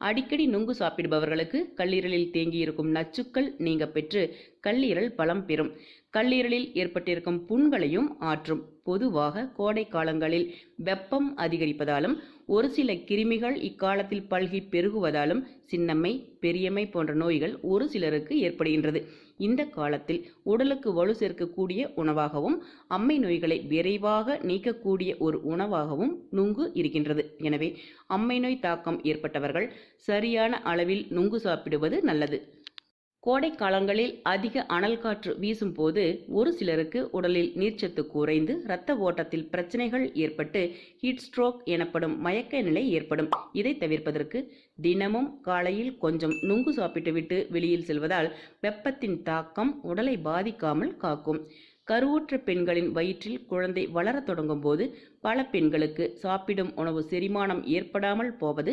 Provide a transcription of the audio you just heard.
அடிக்கடி நுங்கு சாப்பிடுபவர்களுக்கு கல்லீரலில் தேங்கியிருக்கும் நச்சுக்கள் நீங்க பெற்று கல்லீரல் பலம் பெறும். கல்லீரலில் ஏற்பட்டிருக்கும் புண்களையும் ஆற்றும். பொதுவாக கோடை காலங்களில் வெப்பம் அதிகரிப்பதாலும் ஒரு சில கிருமிகள் இக்காலத்தில் பல்கி பெருகுவதாலும் சின்னம்மை, பெரியம்மை போன்ற நோய்கள் ஒரு சிலருக்கு ஏற்படுகின்றது. இந்த காலத்தில் உடலுக்கு வலு சேர்க்கக்கூடிய உணவாகவும் அம்மை நோய்களை விரைவாக நீக்கக்கூடிய ஒரு உணவாகவும் நுங்கு இருக்கின்றது. எனவே அம்மை நோய் தாக்கம் ஏற்பட்டவர்கள் சரியான அளவில் நுங்கு சாப்பிடுவது நல்லது. கோடை காலங்களில் அதிக அனல் காற்று வீசும் போது ஒரு சிலருக்கு உடலில் நீர்ச்சத்து குறைந்து இரத்த ஓட்டத்தில் பிரச்சனைகள் ஏற்பட்டு ஹீட் ஸ்ட்ரோக் எனப்படும் மயக்க நிலை ஏற்படும். இதை தவிர்ப்பதற்கு தினமும் காலையில் கொஞ்சம் நுங்கு சாப்பிட்டுவிட்டு வெளியில் செல்வதால் வெப்பத்தின் தாக்கம் உடலை பாதிக்காமல் காக்கும். கருவுற்ற பெண்களின் வயிற்றில் குழந்தை வளர தொடங்கும் போது பல பெண்களுக்கு சாப்பிடும் உணவு செரிமானம் ஏற்படாமல் போவது,